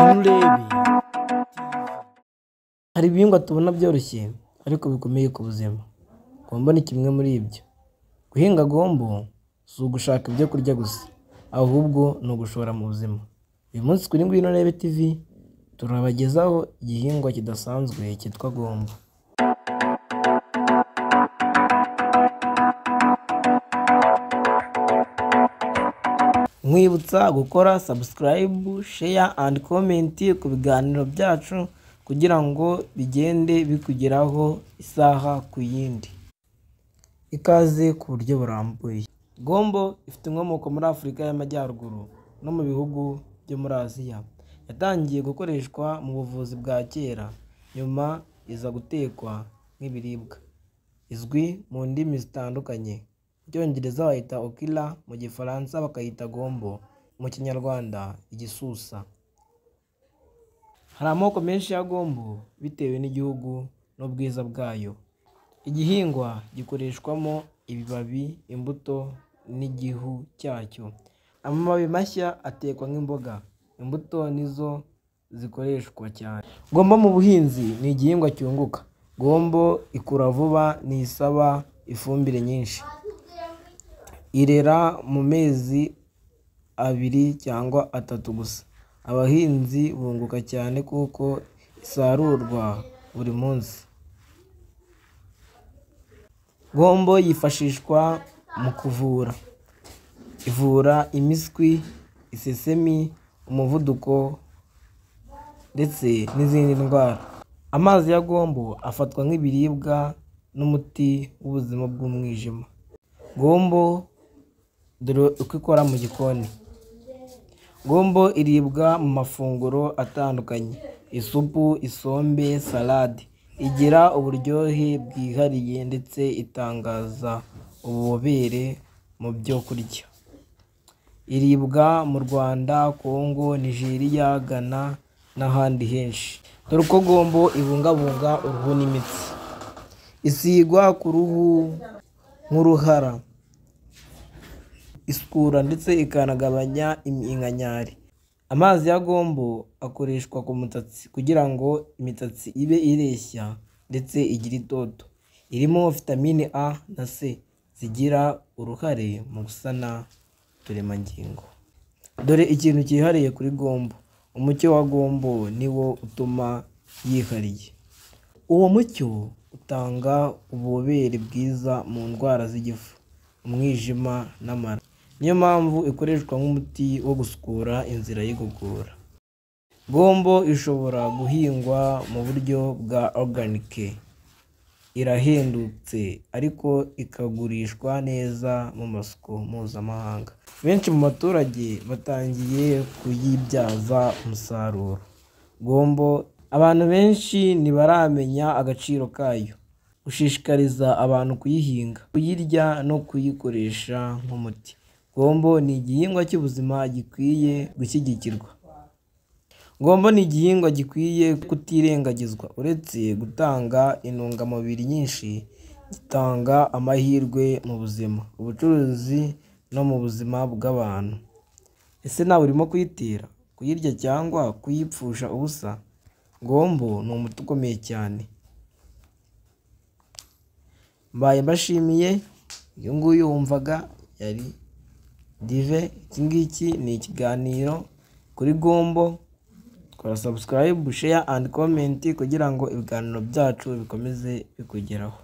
Binurebe. Hari ibihingwa tubona byoroshye ariko bikomeye ku buzima. Gombo ni kimwe muri ibyo. Guhinga gombo si ugushaka ibyo kurya gusa, ahubwo ni ugushora mu buzima. Uyu munsi kuri Binurebe TV turabagezaho igihingwa kidasanzwe cyitwa gombo. Nkwibutsa gukora subscribe, share and comment ku biganiro byacu kugira ngo bigende bikugeraho isaha ku yindi. Ikaze ku buryo burambuye. Gombo ifite inkomoko muri Afurika y'Amajyaruguru no mu bihugu byo muri Aziya. Yatangiye gukoreshwa mu buvuzi bwa kera, nyuma iza gutekwa nk'ibiribwa. Izwi mu ndimi zitandukanye. Mu Cyongereza bayita okira, mu Gifaransa bakayita gombo, mu Kinyarwanda igisusa. Hari amoko menshi ya gombo bitewe n'igihugu n'ubwiza bwayo. Igihingwa gikoreshwamo ibibabi, imbuto n'igihu cyacyo. Amababi mashya atekwa nk'imboga, imbuto nizo zikoreshwa cyane. Gombo mu buhinzi ni igihingwa cyunguka. Gombo ikura vuba, ntisaba ifumbire nyinshi. Irera mu mezi 2 cyangwa 3 gusa. Abahinzi bunguka cyane kuko isarurwa buri munsi. Gombo yifashishwa mu kuvura. Ivura imiswi, isesemi, umuvuduko ndetse n'izindi ndwara. Amazi ya gombo afatwa nk'ibiribwa n'umuti w'ubuzima bw'umwijima. Gombo dore uko ikora mu gikoni. Gombo iribwa mu mafunguro atandukanye: isupu, isombe, salade. Igira uburyohe bwihariye ndetse itangaza ububobere mu byo kurya. Iribwa mu Rwanda, Kongo, Nigeria, Ghana n'ahandi henshi. Dore uko gombo ibungabunga uruhu n'imitsi. Isigwa ku ruhu nk'uruhara, isukura ndetse ikanagabanya iminkanyari. Amazi ya gombo akoreshwa ku musatsi kugira ngo imisatsi ibe ireshya ndetse igire itoto. Irimo vitamine A na C zigira uruhare mu gusana uturemangingo. Dore ikintu cyihariye kuri gombo: umucyo wa gombo niwo utuma yihariye. Uwo mucyo utanga ububobere bwiza mu ndwara z'igifu, umwijima n'amara. Niyo mpamvu ikoreshwa nk'umuti wo gusukura inzira y'igogora. Gombo ishobora guhingwa mu buryo bwa organic. Irahendutse ariko ikagurishwa neza mu masoko mpuzamahanga. Benshi mu baturage batangiye kuyibyaza umusaruro. Gombo abantu benshi ntibaramenya agaciro kayo. Ushishikariza abantu kuyihinga, kuyirya no kuyikoresha nk'umuti. Gombo ni igihingwa cy'ubuzima gikwiye gushyigikirwa. Gombo ni igihingwa gikwiye kutirengagizwa. Uretse gutanga intungamubiri nyinshi, gitanga amahirwe mu buzima, ubucuruzi no mu buzima bw'abantu. Ese nawe urimo kuyitera, kuyirya cyangwa kuyipfusha ubusa? Gombo ni umuti ukomeye cyane. Mbaye mbashimiye. Uyu nguyu wumvaga yari Dive. Iki ngiki ni ikiganiro kuri gombo. Kora subscribe, share and comment kugira ngo ibiganiro byacu bikomeze bikugeraho.